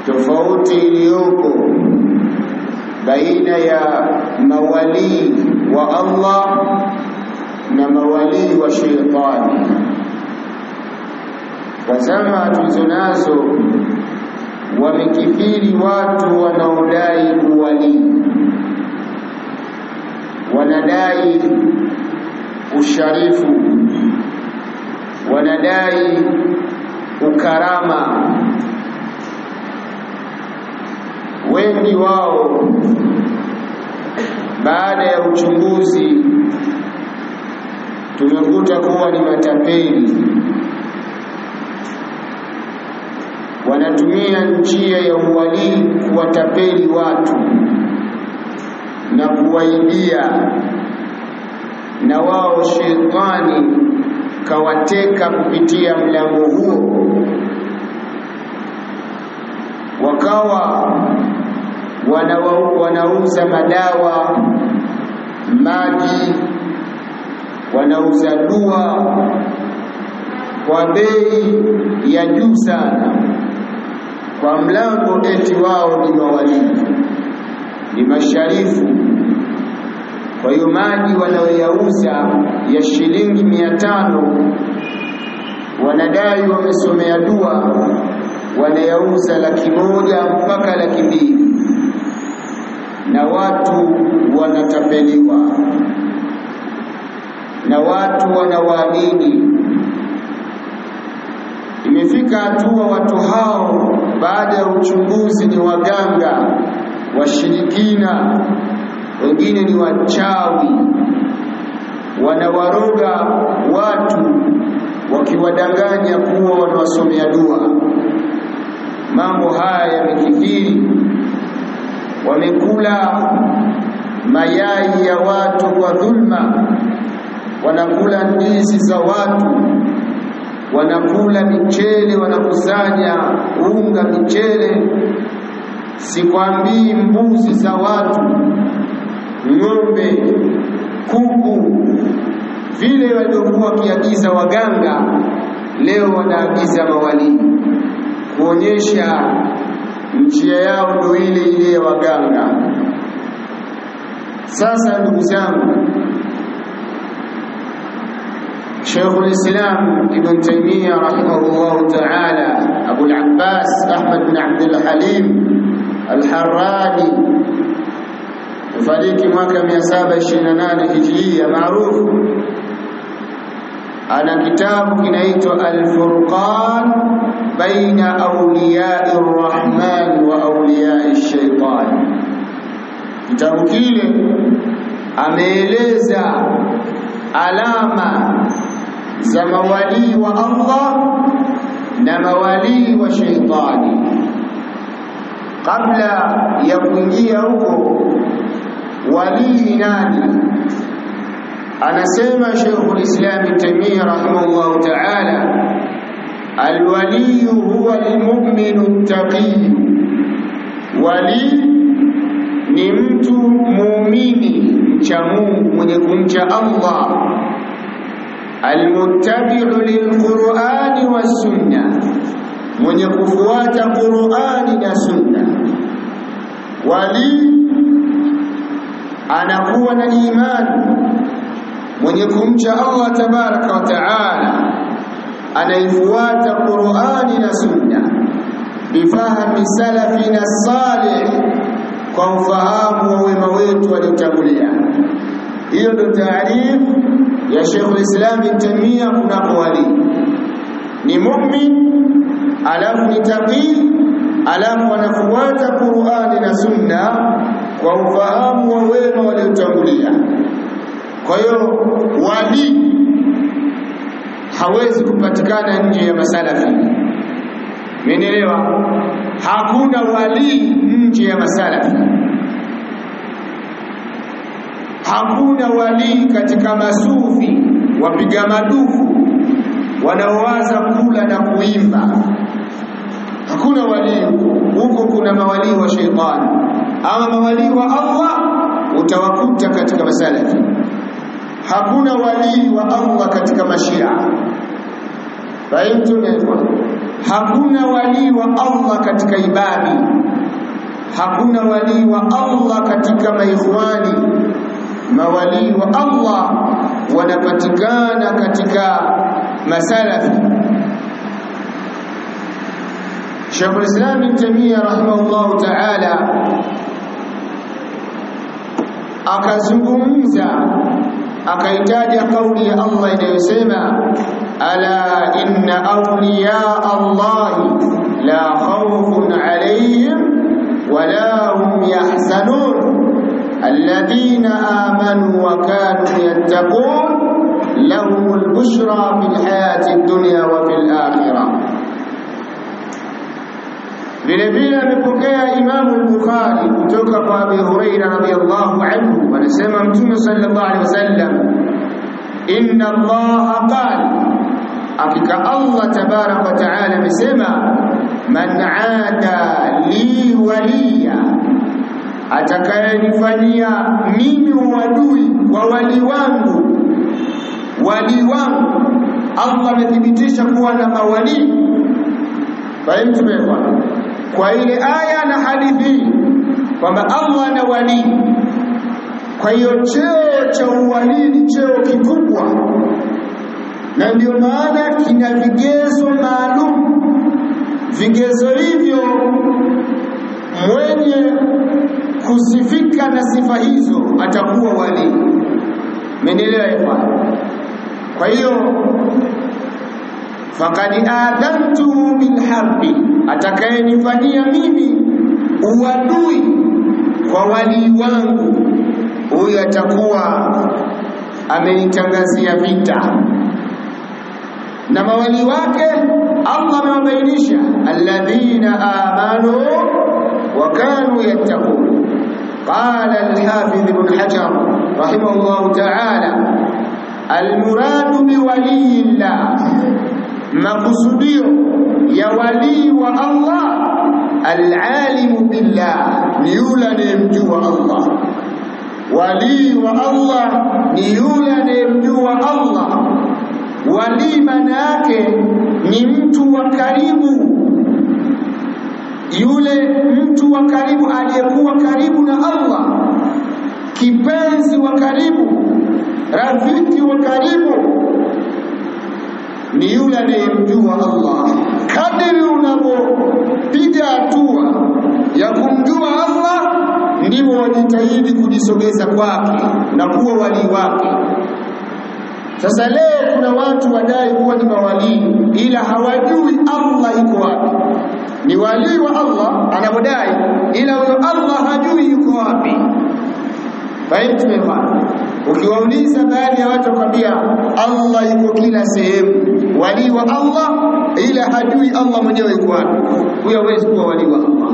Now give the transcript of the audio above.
tofauti iliyoko baina ya mawali wa Allah na mawali wa shaitani. Kwa zama tulizonazo wamekithiri watu wanaodai uwali, wanadai usharifu, wanadai ukarama. Wengi wao baada ya uchunguzi tumekuta kuwa ni matapeli. Wanatumia njia ya uwali kuwatapeli watu na kuwaibia, na wao shetani kawateka kupitia mlango huo. Wakawa wanauza madawa, maji, wanauza dua kwa bei ya juu sana, kwa mlango eti wao ni mawali, ni masharifu. Kwa hiyo maji wanayoyauza ya shilingi 500 wanadai wamesomea dua, wanayauza 100,000 mpaka 200,000, na watu wanatapeliwa na watu wanawaamini. Imefika hatua watu hao baada ya uchunguzi ni waganga, washirikina, wengine ni wachawi, wanawaroga watu wakiwadanganya kuwa wanawasomea dua. Mambo haya yamekithiri. Wamekula mayai ya watu kwa dhulma, wanakula ndizi za watu, wanakula michele, wanakusanya unga michele, sikwambii mbuzi za watu, ng'ombe, kuku. Vile walivyokuwa wakiagiza waganga, leo wanaagiza mawali, kuonyesha njia yao ndio ile ya waganga. Sasa ndugu zangu, Sheikhul Islam Ibn Taymiyyah rahimahullah ta'ala, Abu al-Abbas Ahmad bin Abdul Halim al-Harrani, fariki mwaka 728 Hijria, maarufu. Ana kitabu kinaitwa Al-Furqan baina awliya'i ar-Rahman wa awliya'i ash-Shaytan. Kitabu kile ameeleza alama za mawali wa Allah na mawali wa shaitani. Kabla ya kuingia huko, wali ni nani? Anasema Sheikhul Islam Taymiyyah rahimahullah ta'ala, alwali huwa almu'minu at-taqi. Wali ni mtu muumini mcha Mungu, mwenye kumcha Allah, almuttabi'u lilqur'ani was-sunnah, mwenye kufuata Qur'ani na Sunna. Wali anakuwa na imani, mwenye kumcha Allah tabaraka wa taala, anaifuata Qur'ani na Sunna bifahami salafina salih, kwa ufahamu wa wema wetu waliotangulia. Hiyo ndio taarifu ya Sheikhul Islam Ibn Taymiyyah kunako wali. Ni mu'min, alafu ni taqi, alafu anafuata Qur'ani na Sunna kwa ufahamu wa wema waliotangulia. Kwa hiyo wali hawezi kupatikana nje ya masalafi. Umeelewa? Hakuna wali nje ya masalafi. Hakuna wali katika masufi wapiga madufu wanaowaza kula na kuimba. Hakuna wali huko. Kuna mawali wa shaitani. Ama mawali wa Allah utawakuta katika masalafi. Hakuna wali wa Allah katika mashia. Fahimu? Hakuna wali wa Allah katika ibadi. Hakuna wali wa Allah katika maikhwani. Mawali wa Allah wanapatikana katika masalafi. Sheikh al-Islam Ibn Taymiyyah rahimahullah ta'ala akazungumza akaitaja kauli ya Allah inayosema ala inna awliya Allah la khawfun alayhim wala hum yahzanun alladhina amanu wa kanu yattaqun lahumul bushra fil hayati ad-dunya wa fil akhirah. Vile vile amepokea Imam al-Bukhari kutoka kwa Abi Hurairah radhiyallahu anhu anasema Mtume sallallahu alaihi wasallam inna Allah qala, hakika Allah tabarak wa taala amesema man aada li waliya, atakayenifanyia mimi uadui wa wali wangu. Allah amethibitisha kuwa na mawali. Fahamu kwa ile aya na hadithi kwamba Allah na wali. Kwa hiyo cheo cha uwali ni cheo kikubwa, na ndio maana kina vigezo maalum. Vigezo hivyo mwenye kusifika na sifa hizo atakuwa wali. Menelewa hivyo. Kwa hiyo faqad adantu bil harbi, atakayenifanyia mimi uadui kwa wali wangu, huyo atakuwa amenitangazia vita. Na mawali wake Allah amewabainisha alladhina amanu wa kanu yattaqun. Qala al-Hafidh Ibn Hajar rahimahullah ta'ala al-muradu bi waliyillah, makusudio ya wali wa Allah al-alimu billah, ni yule anayemjua Allah. Wali wa Allah ni yule anayemjua Allah. Wali maana yake ni mtu wa karibu, yule mtu wa karibu aliyekuwa karibu na Allah, kipenzi wa karibu, rafiki wa karibu, ni yule anayemjua Allah. Kadiri unapopiga hatua ya kumjua Allah, ndivyo wajitahidi kujisogeza kwake na kuwa wali wake. Sasa leo kuna watu wadai kuwa ni mawali ila hawajui Allah yuko wapi. Ni wali wa Allah anapodai, ila huyo Allah hajui yuko wapi. Fahamu? Ukiwauliza baadhi ya watu kwambia Allah yuko kila sehemu, wali wa Allah ila hajui Allah mwenyewe yuko wapi, huyo hawezi kuwa wali wa Allah.